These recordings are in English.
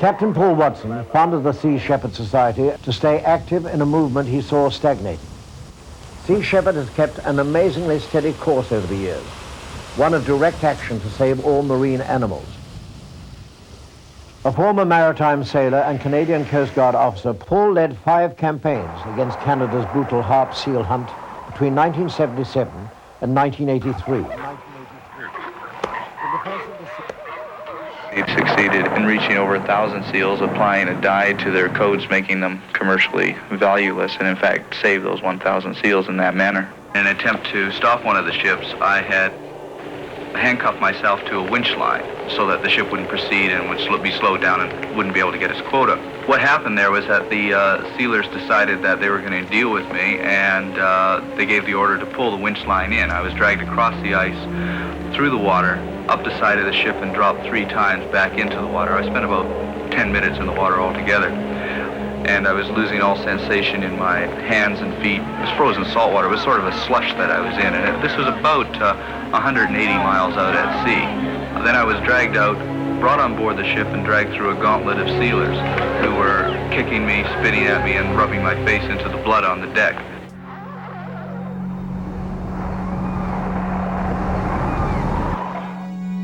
Captain Paul Watson founded the Sea Shepherd Society to stay active in a movement he saw stagnating. Sea Shepherd has kept an amazingly steady course over the years, one of direct action to save all marine animals. A former maritime sailor and Canadian Coast Guard officer, Paul led 5 campaigns against Canada's brutal harp seal hunt between 1977 and 1983. They've succeeded in reaching over 1,000 seals, applying a dye to their coats, making them commercially valueless, and in fact save those 1,000 seals in that manner. In an attempt to stop one of the ships, I had handcuffed myself to a winch line so that the ship wouldn't proceed and would be slowed down and wouldn't be able to get its quota. What happened there was that the sealers decided that they were going to deal with me, and they gave the order to pull the winch line in. I was dragged across the ice, through the water, up the side of the ship, and dropped 3 times back into the water. I spent about 10 minutes in the water altogether, and I was losing all sensation in my hands and feet. It was frozen salt water. It was sort of a slush that I was in, and this was about 180 miles out at sea. Then I was dragged out, brought on board the ship, and dragged through a gauntlet of sealers who were kicking me, spitting at me, and rubbing my face into the blood on the deck.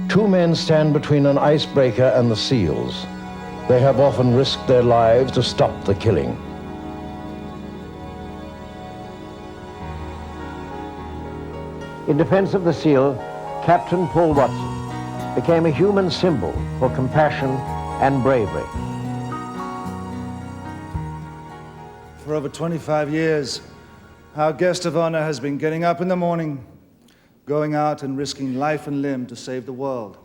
Two men stand between an icebreaker and the seals. They have often risked their lives to stop the killing. In defense of the seal, Captain Paul Watson became a human symbol for compassion and bravery. For over 25 years, our guest of honor has been getting up in the morning, going out and risking life and limb to save the world.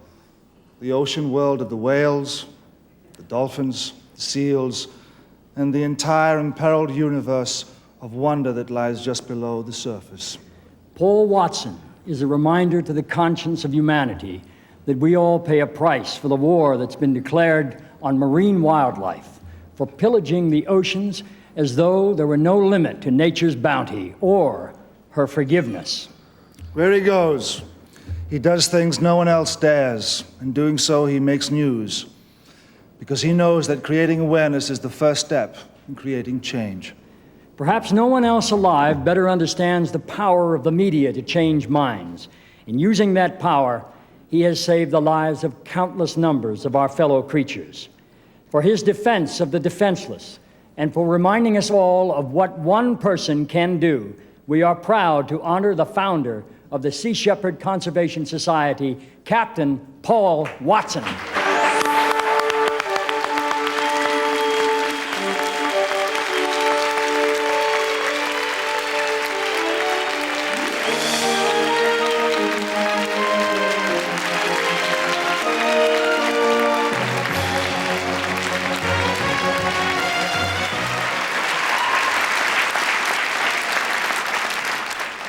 The ocean world of the whales, the dolphins, the seals, and the entire imperiled universe of wonder that lies just below the surface. Paul Watson is a reminder to the conscience of humanity that we all pay a price for the war that's been declared on marine wildlife, for pillaging the oceans as though there were no limit to nature's bounty or her forgiveness. Where he goes, he does things no one else dares. In doing so, he makes news, because he knows that creating awareness is the first step in creating change. Perhaps no one else alive better understands the power of the media to change minds. In using that power, he has saved the lives of countless numbers of our fellow creatures. For his defense of the defenseless, and for reminding us all of what one person can do, we are proud to honor the founder of the Sea Shepherd Conservation Society, Captain Paul Watson.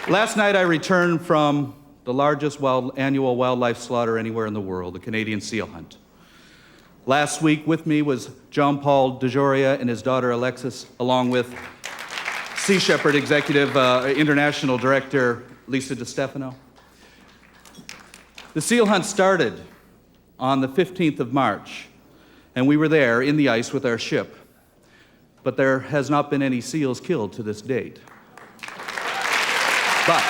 Last night I returned from the largest annual wildlife slaughter anywhere in the world, the Canadian seal hunt. Last week with me was John Paul DeJoria and his daughter Alexis, along with Sea Shepherd Executive International Director Lisa DiStefano. The seal hunt started on the 15th of March, and we were there in the ice with our ship. But there has not been any seals killed to this date. But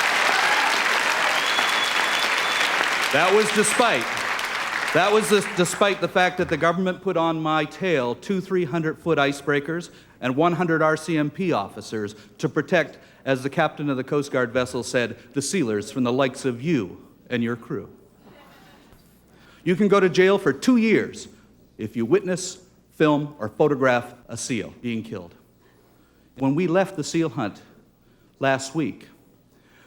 that was despite the fact that the government put on my tail 2 300-foot icebreakers and 100 RCMP officers to protect, as the captain of the Coast Guard vessel said, the sealers from the likes of you and your crew. You can go to jail for 2 years if you witness, film, or photograph a seal being killed. When we left the seal hunt last week,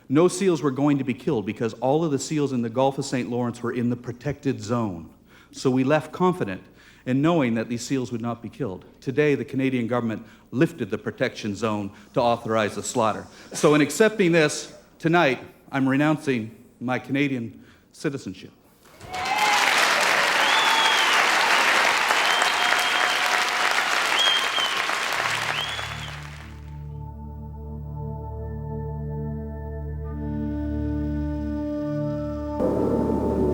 no seals were going to be killed because all of the seals in the Gulf of St. Lawrence were in the protected zone. So we left confident in knowing that these seals would not be killed. Today, the Canadian government lifted the protection zone to authorize the slaughter. So in accepting this, tonight, I'm renouncing my Canadian citizenship.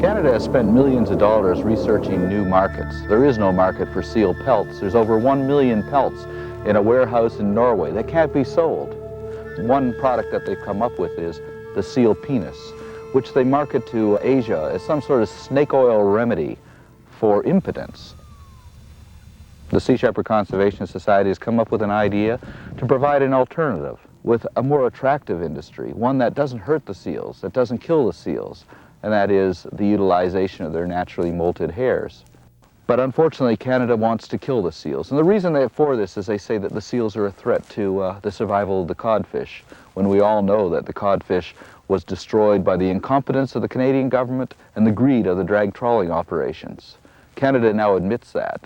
Canada has spent millions of dollars researching new markets. There is no market for seal pelts. There's over 1 million pelts in a warehouse in Norway that can't be sold. One product that they've come up with is the seal penis, which they market to Asia as some sort of snake oil remedy for impotence. The Sea Shepherd Conservation Society has come up with an idea to provide an alternative with a more attractive industry, one that doesn't hurt the seals, that doesn't kill the seals, and that is the utilization of their naturally molted hairs. But unfortunately, Canada wants to kill the seals. And the reason for this is they say that the seals are a threat to the survival of the codfish, when we all know that the codfish was destroyed by the incompetence of the Canadian government and the greed of the drag trawling operations. Canada now admits that.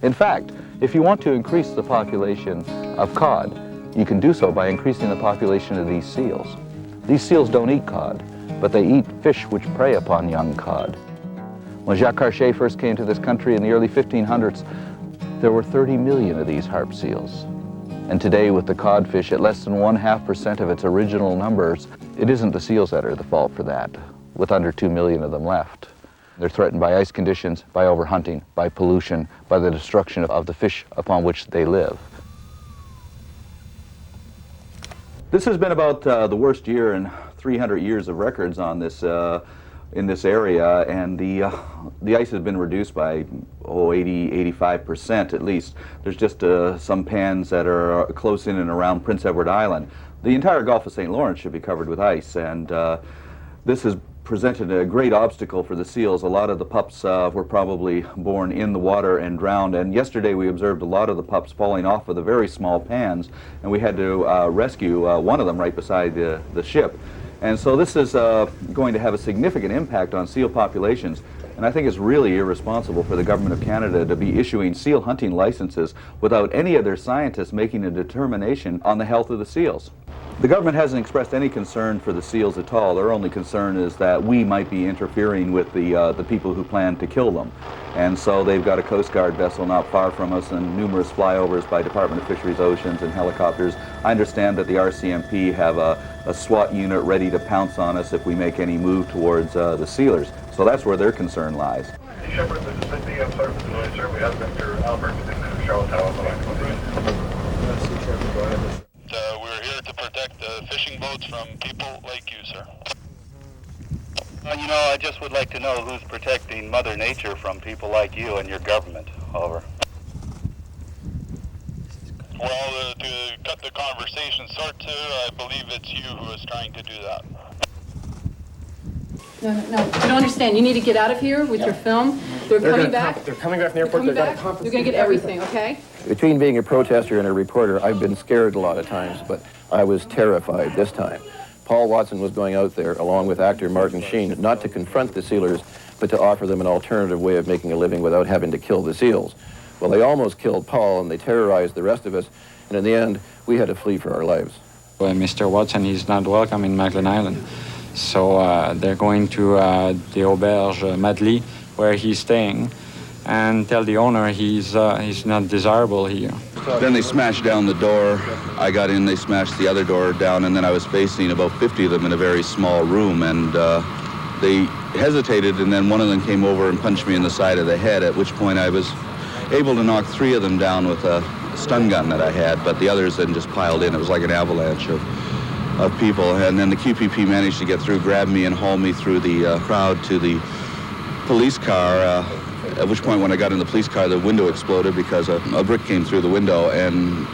In fact, if you want to increase the population of cod, you can do so by increasing the population of these seals. These seals don't eat cod, but they eat fish which prey upon young cod. When Jacques Cartier first came to this country in the early 1500s, there were 30 million of these harp seals. And today, with the codfish at less than 0.5% of its original numbers, it isn't the seals that are the fault for that, with under 2 million of them left. They're threatened by ice conditions, by overhunting, by pollution, by the destruction of the fish upon which they live. This has been about the worst year in 300 years of records on this in this area, and the ice has been reduced by 80–85% at least. There's just some pans that are close in and around Prince Edward Island. The entire Gulf of St. Lawrence should be covered with ice, and this has presented a great obstacle for the seals. A lot of the pups were probably born in the water and drowned, and yesterday we observed a lot of the pups falling off of the very small pans, and we had to rescue one of them right beside the ship. And so this is going to have a significant impact on seal populations, and I think it's really irresponsible for the government of Canada to be issuing seal hunting licenses without any of their scientists making a determination on the health of the seals. The government hasn't expressed any concern for the seals at all. Their only concern is that we might be interfering with the people who plan to kill them. And so they've got a Coast Guard vessel not far from us and numerous flyovers by Department of Fisheries, Oceans, and helicopters. I understand that the RCMP have a SWAT unit ready to pounce on us if we make any move towards the sealers. So that's where their concern lies. Sea Shepherd, this is Cindy. I'm sorry for the noise, sir. We have Mr. Albert in Charlottetown. We're here to protect fishing boats from people like you, sir. You know, I just would like to know who's protecting Mother Nature from people like you and your government. Over. Well, to cut the conversation short, sir, I believe it's you who is trying to do that. No, you don't understand. You need to get out of here with your film. They're coming back. They're coming back from the airport. They're going to confiscate. You're going to get everything, okay? Between being a protester and a reporter, I've been scared a lot of times, but I was terrified this time. Paul Watson was going out there, along with actor Martin Sheen, not to confront the sealers, but to offer them an alternative way of making a living without having to kill the seals. Well, they almost killed Paul, and they terrorized the rest of us, and in the end, we had to flee for our lives. Well, Mr. Watson is not welcome in Macklin Island. So they're going to the Auberge Madly, where he's staying, and tell the owner he's not desirable here. Then they smashed down the door. I got in, they smashed the other door down, and then I was facing about 50 of them in a very small room, and they hesitated, and then one of them came over and punched me in the side of the head, at which point I was able to knock 3 of them down with a stun gun that I had, but the others then just piled in. It was like an avalanche of people, and then the QPP managed to get through, grab me, and haul me through the crowd to the police car, at which point when I got in the police car, the window exploded because a brick came through the window, and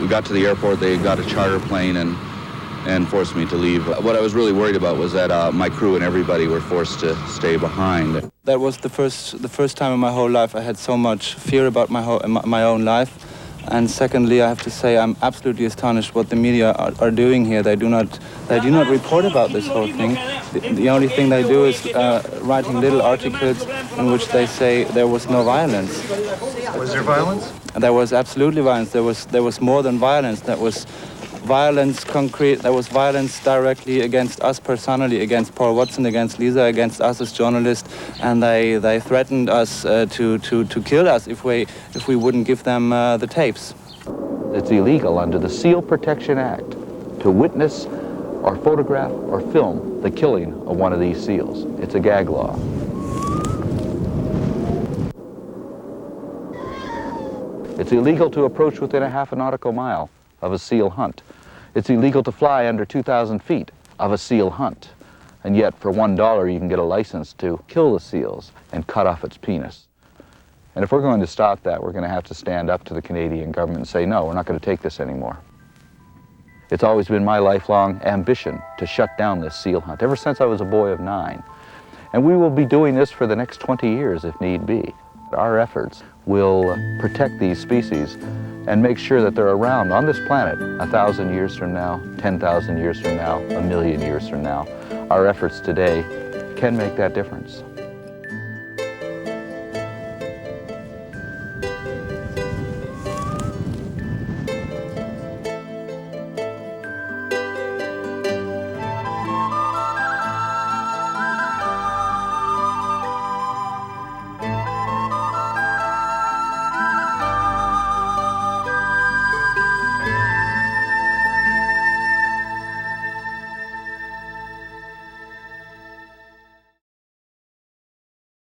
we got to the airport. They got a charter plane and forced me to leave. What I was really worried about was that my crew and everybody were forced to stay behind. That was the first time in my whole life I had so much fear about my own life. And secondly, I have to say I'm absolutely astonished what the media are doing here. They do not report about this whole thing. The only thing they do is writing little articles in which they say there was no violence. Was there violence? There was absolutely violence. There was more than violence. That was violence concrete. There was violence directly against us personally, against Paul Watson, against Lisa, against us as journalists, and they threatened us to kill us if we wouldn't give them the tapes. It's illegal under the Seal Protection Act to witness or photograph or film the killing of one of these seals. It's a gag law. It's illegal to approach within a half a nautical mile of a seal hunt. It's illegal to fly under 2,000 feet of a seal hunt. And yet, for $1, you can get a license to kill the seals and cut off its penis. And if we're going to stop that, we're going to have to stand up to the Canadian government and say, no, we're not going to take this anymore. It's always been my lifelong ambition to shut down this seal hunt, ever since I was a boy of 9. And we will be doing this for the next 20 years if need be. Our efforts will protect these species and make sure that they're around on this planet 1,000 years from now, 10,000 years from now, 1,000,000 years from now. Our efforts today can make that difference.